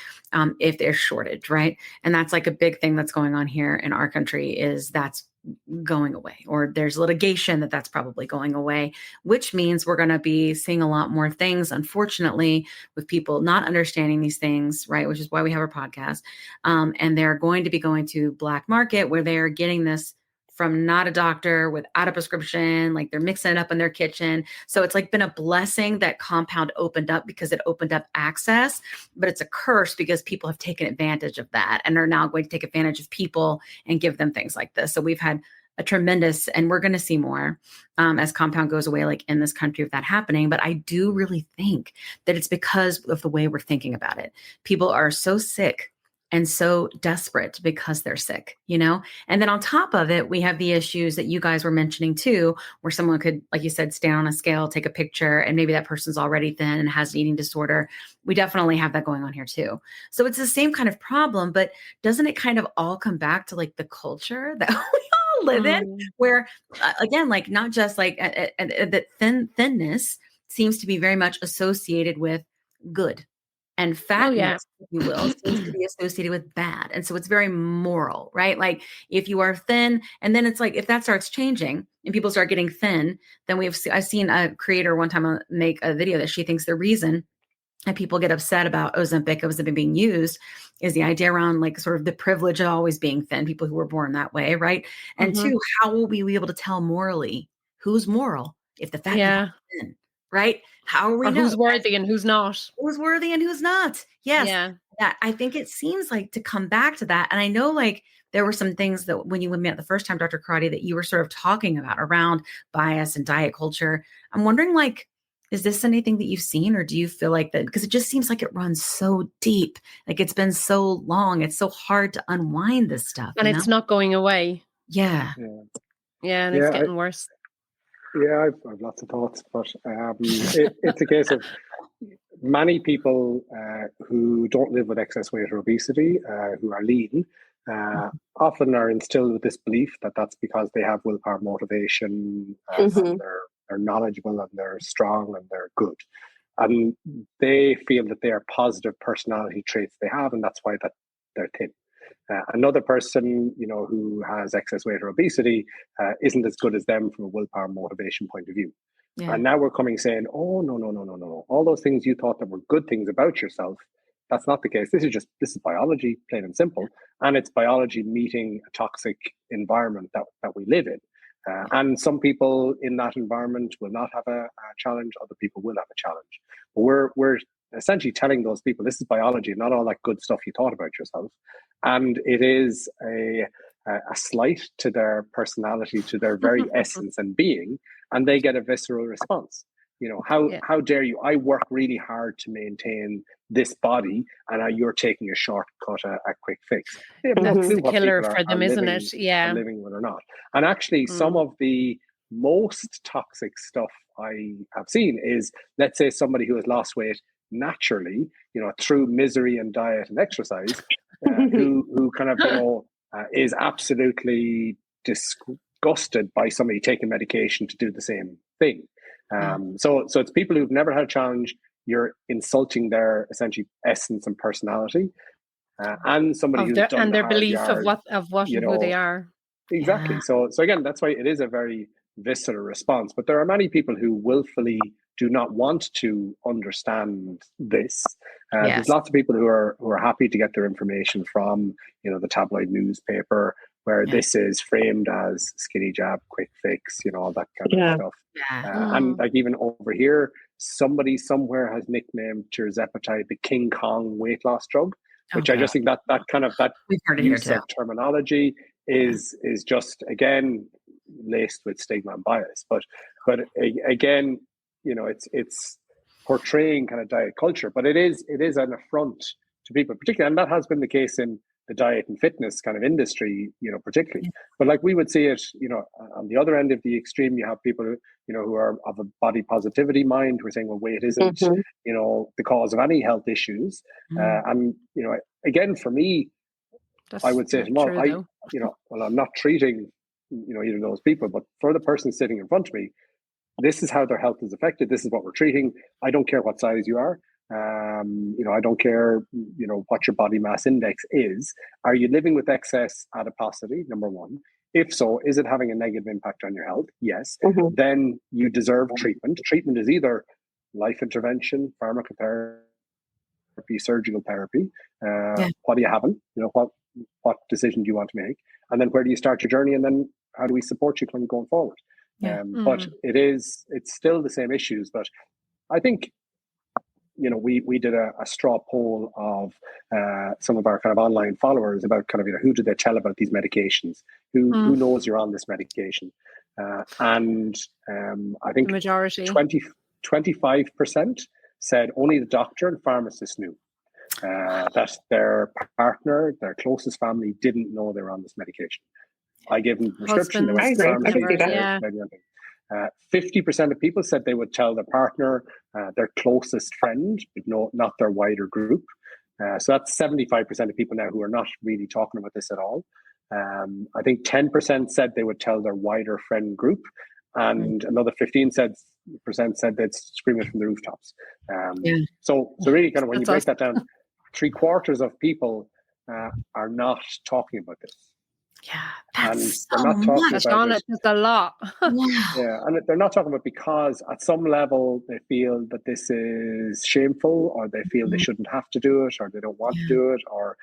if there's shortage, right? And that's like a big thing that's going on here in our country is that's going away, or there's litigation that's probably going away, which means we're going to be seeing a lot more things, unfortunately, with people not understanding these things, right? Which is why we have our podcast. And they're going to be going to black market where they're getting this from not a doctor without a prescription, like they're mixing it up in their kitchen. So it's like been a blessing that compound opened up because it opened up access, but it's a curse because people have taken advantage of that and are now going to take advantage of people and give them things like this. So we've had a tremendous, and we're going to see more as compound goes away, like in this country of that happening. But I do really think that it's because of the way we're thinking about it. People are so sick and so desperate because they're sick, And then on top of it, we have the issues that you guys were mentioning too, where someone could, like you said, stand on a scale, take a picture, and maybe that person's already thin and has an eating disorder. We definitely have that going on here too. So it's the same kind of problem, but doesn't it kind of all come back to like the culture that we all live in, where again, like not just like that thinness seems to be very much associated with good. And fatness, if you will, seems to be associated with bad. And so it's very moral, right? Like if you are thin, and then it's like, if that starts changing and people start getting thin, then I've seen a creator one time make a video that she thinks the reason that people get upset about Ozempic being used is the idea around like sort of the privilege of always being thin, people who were born that way, right? And two, how will we be able to tell morally who's moral if the fat people are thin? Right? How are we know who's worthy and who's not? Who's worthy and who's not? Yes. Yeah. That I think it seems like to come back to that. And I know like there were some things that when you met the first time, Dr. Crotty, that you were sort of talking about around bias and diet culture. I'm wondering like, is this anything that you've seen, or do you feel like that? Because it just seems like it runs so deep. Like it's been so long. It's so hard to unwind this stuff. And it's not going away. Yeah. And it's getting worse. Yeah, I've lots of thoughts, but it's a case of many people who don't live with excess weight or obesity, who are lean, often are instilled with this belief that that's because they have willpower, motivation, and they're knowledgeable and they're strong and they're good. And they feel that they are positive personality traits they have, and that's why that they're thin. Another person, who has excess weight or obesity isn't as good as them from a willpower motivation point of view. Yeah. And now we're coming saying, oh, no. All those things you thought that were good things about yourself, that's not the case. This is biology, plain and simple. And it's biology meeting a toxic environment that we live in. And some people in that environment will not have a challenge. Other people will have a challenge. But we're essentially telling those people this is biology, not all that good stuff you thought about yourself. And it is a slight to their personality, to their very essence and being, and they get a visceral response. How dare you? I work really hard to maintain this body, and you're taking a shortcut, a quick fix. That's the killer for them, isn't it? Yeah, living with or not. And actually, some of the most toxic stuff I have seen is, let's say, somebody who has lost weight naturally, through misery and diet and exercise, who kind of is absolutely disgusted by somebody taking medication to do the same thing. So it's people who've never had a challenge. You're insulting their essentially essence and personality, and somebody who's done and their belief yard, of what who they are. Exactly. Yeah. So again, that's why it is a very visceral response. But there are many people who willfully do not want to understand this. There's lots of people who are happy to get their information from the tabloid newspaper, where this is framed as skinny jab, quick fix, all that kind of stuff. And like even over here, somebody somewhere has nicknamed tirzepatide the King Kong weight loss drug, which I just think that kind of use of terminology is just again laced with stigma and bias. But again, it's portraying kind of diet culture, but it is an affront to people, particularly, and that has been the case in the diet and fitness kind of industry, particularly. Yeah. But like we would see it, on the other end of the extreme, you have people, who are of a body positivity mind, who are saying, well, weight isn't, the cause of any health issues. And, again, for me, I would say, well, I'm not treating, either of those people, but for the person sitting in front of me, this is how their health is affected. This is what we're treating. I don't care what size you are. I don't care, what your body mass index is. Are you living with excess adiposity? Number one. If so, is it having a negative impact on your health? Yes. Then you deserve treatment. Treatment is either life intervention, pharmacotherapy, surgical therapy. What are you having? What decision do you want to make? And then where do you start your journey? And then how do we support you when you're going forward? But it's still the same issues. But I think, we did a straw poll of some of our kind of online followers about kind of, who did they tell about these medications? Who knows you're on this medication? And I think the majority, 25% said only the doctor and pharmacist knew. That their partner, their closest family didn't know they were on this medication. I gave them a prescription. They went to the pharmacy. 50% of people said they would tell their partner, their closest friend, but not their wider group. So that's 75% of people now who are not really talking about this at all. I think 10% said they would tell their wider friend group, and another 15% said they'd scream it from the rooftops. So really, kind of when you break that down, 3/4 of people are not talking about this. Yeah, that's so much. That's a lot. And they're not talking about because at some level they feel that this is shameful, or they feel they shouldn't have to do it, or they don't want to do it, or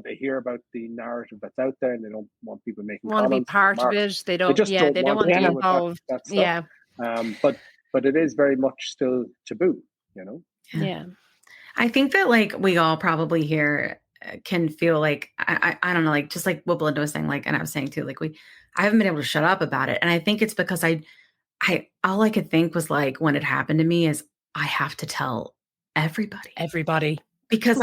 they hear about the narrative that's out there and they don't want people making want comments. To be part of it. They don't. They don't want to be involved. That stuff. But it is very much still taboo. Yeah. I think that we all probably here can feel like I don't know, like just like what Belinda was saying, and I was saying too, I haven't been able to shut up about it. And I think it's because I all I could think was when it happened to me is I have to tell everybody. Because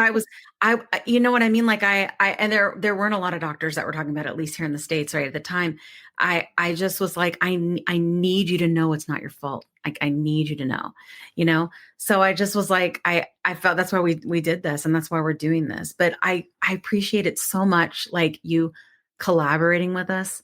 you know what I mean? And there weren't a lot of doctors that were talking about it, at least here in the States, right at the time. I just was like, I need you to know it's not your fault. I need you to know, So I just was like, I felt that's why we did this, and that's why we're doing this. But I appreciate it so much, you collaborating with us,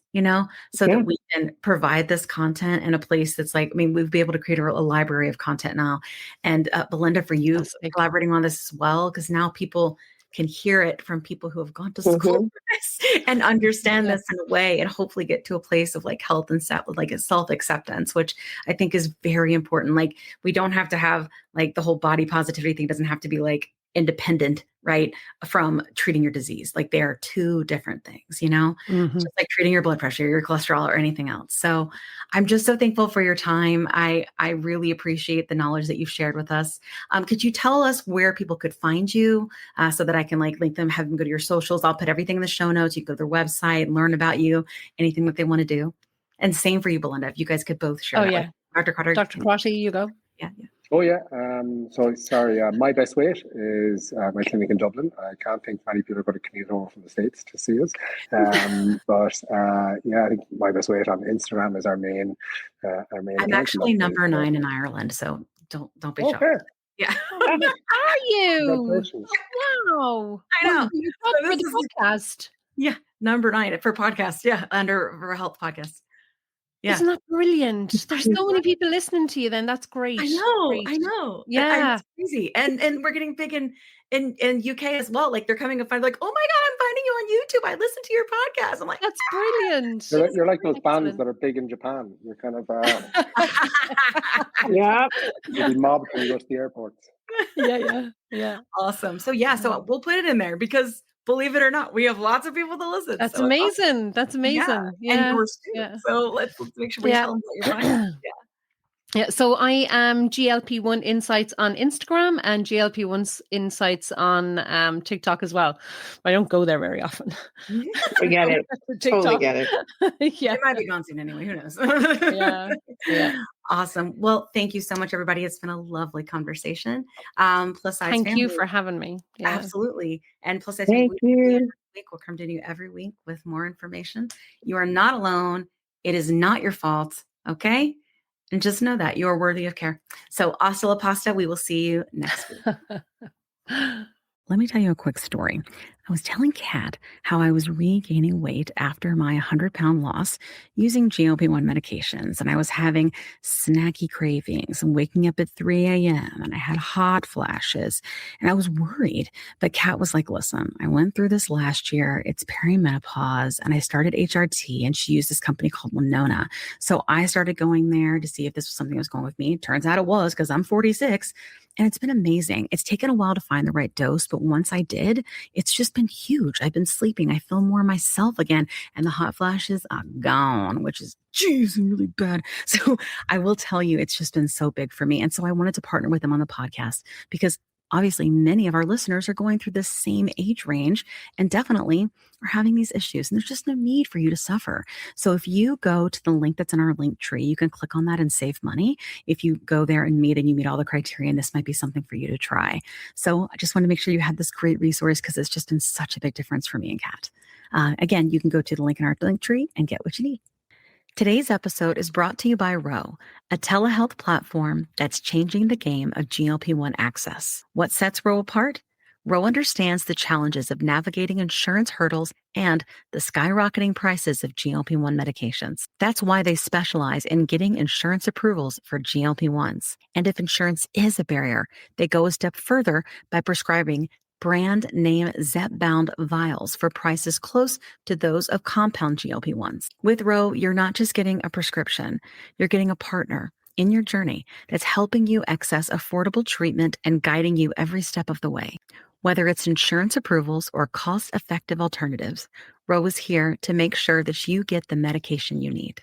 so that we can provide this content in a place that's we'd be able to create a library of content now. And Belinda, for you collaborating on this as well, because now people can hear it from people who have gone to school for this and understand this in a way, and hopefully get to a place of health and self-acceptance, which I think is very important. We don't have to have the whole body positivity thing doesn't have to be independent, right, from treating your disease. They are two different things, just like treating your blood pressure, your cholesterol, or anything else. So I'm just so thankful for your time. I really appreciate the knowledge that you've shared with us. Could you tell us where people could find you so that I can link them, have them go to your socials? I'll put everything in the show notes. You can go to their website, learn about you, anything that they want to do. And same for you, Belinda, if you guys could both share. Dr. Crotty. Dr. Crotty, you go. Yeah. Oh yeah. My best weight is my clinic in Dublin. I can't think many people are going to commute over from the States to see us. I think my best weight on Instagram is our main. I'm actually number 9 in Ireland, so don't be shocked. Fair. Yeah. Are you? Wow. I know. For the podcast. Yeah, number 9 for podcast. Yeah, for a health podcast. Yeah. Isn't that brilliant? There's so many people listening to you then. That's great. I know. Yeah. It's crazy. And we're getting big in UK as well. They're coming and finding oh my God, I'm finding you on YouTube. I listen to your podcast. I'm like, that's brilliant. You're like those bands that are big in Japan. You're kind of you'll be mobbed when you go to the airports. Yeah. Awesome. So we'll put it in there because believe it or not, we have lots of people to listen. That's amazing. Awesome. That's amazing. Yeah. And yours too. Yeah. So let's make sure we tell them what you're finding. Yeah, so I am GLP-1 Insights on Instagram and GLP-1 Insights on TikTok as well. I don't go there very often. We get it. Totally get it. Yeah. It might be gone soon anyway. Who knows? Yeah. Awesome. Well, thank you so much, everybody. It's been a lovely conversation. Plus SideZ Thank family. you for having me. Yeah. Absolutely. And Plus SideZ Thank you. We'll come to you every week with more information. You are not alone. It is not your fault. Okay? And just know that you are worthy of care. So hasta la pasta. We will see you next week. Let me tell you a quick story. I was telling Kat how I was regaining weight after my 100-pound loss using GLP-1 medications. And I was having snacky cravings and waking up at 3 a.m. and I had hot flashes and I was worried. But Kat was like, listen, I went through this last year. It's perimenopause and I started HRT and she used this company called Winona. So I started going there to see if this was something that was going with me. Turns out it was because I'm 46. And it's been amazing. It's taken a while to find the right dose, but once I did, it's just been huge. I've been sleeping. I feel more myself again. And the hot flashes are gone, which is, geez, really bad. So I will tell you, it's just been so big for me. And so I wanted to partner with them on the podcast because obviously many of our listeners are going through this same age range and definitely are having these issues. And there's just no need for you to suffer. So if you go to the link that's in our link tree, you can click on that and save money. If you go there and you meet all the criteria, and this might be something for you to try. So I just want to make sure you had this great resource because it's just been such a big difference for me and Kat. Again, you can go to the link in our link tree and get what you need. Today's episode is brought to you by Ro, a telehealth platform that's changing the game of GLP-1 access. What sets Ro apart? Ro understands the challenges of navigating insurance hurdles and the skyrocketing prices of GLP-1 medications. That's why they specialize in getting insurance approvals for GLP-1s. And if insurance is a barrier, they go a step further by prescribing brand name zepbound vials for prices close to those of compound GLP-1s. With Ro, you're not just getting a prescription, you're getting a partner in your journey that's helping you access affordable treatment and guiding you every step of the way. Whether it's insurance approvals or cost-effective alternatives, Ro is here to make sure that you get the medication you need.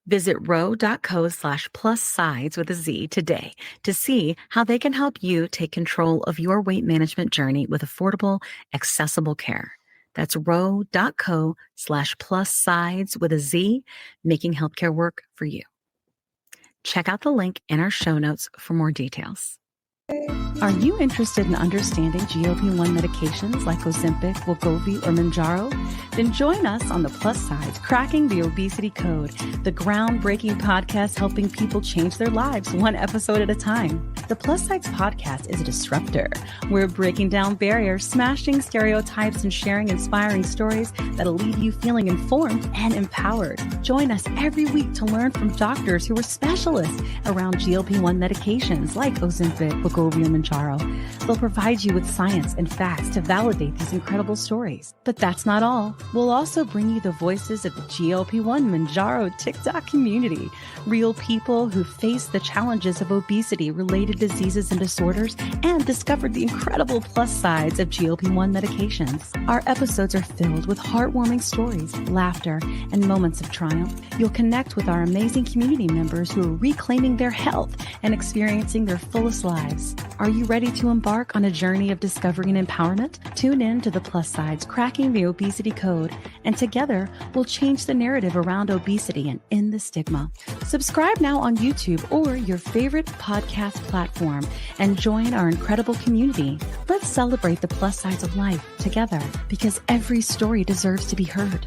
Visit ro.co/plussides with a Z today to see how they can help you take control of your weight management journey with affordable, accessible care. That's ro.co/plussides with a Z, making healthcare work for you. Check out the link in our show notes for more details. Are you interested in understanding GLP-1 medications like Ozempic, Wegovy, or Mounjaro? Then join us on the Plus SideZ Cracking the Obesity Code, the groundbreaking podcast helping people change their lives one episode at a time. The Plus SideZ Podcast is a disruptor. We're breaking down barriers, smashing stereotypes, and sharing inspiring stories that'll leave you feeling informed and empowered. Join us every week to learn from doctors who are specialists around GLP-1 medications like Ozempic, Wegovy, or Mounjaro. They'll provide you with science and facts to validate these incredible stories. But that's not all. We'll also bring you the voices of the GLP-1 Mounjaro TikTok community, real people who face the challenges of obesity-related diseases and disorders and discovered the incredible plus sides of GLP-1 medications. Our episodes are filled with heartwarming stories, laughter, and moments of triumph. You'll connect with our amazing community members who are reclaiming their health and experiencing their fullest lives. Are you ready to embark on a journey of discovery and empowerment? Tune in to the Plus SideZ Cracking the Obesity Code, and together we'll change the narrative around obesity and end the stigma. Subscribe now on YouTube or your favorite podcast platform and join our incredible community. Let's celebrate the plus sides of life together because every story deserves to be heard.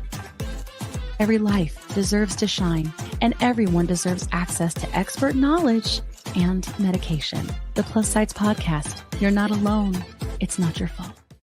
Every life deserves to shine, and everyone deserves access to expert knowledge and medication. The Plus SideZ Podcast. You're not alone. It's not your fault.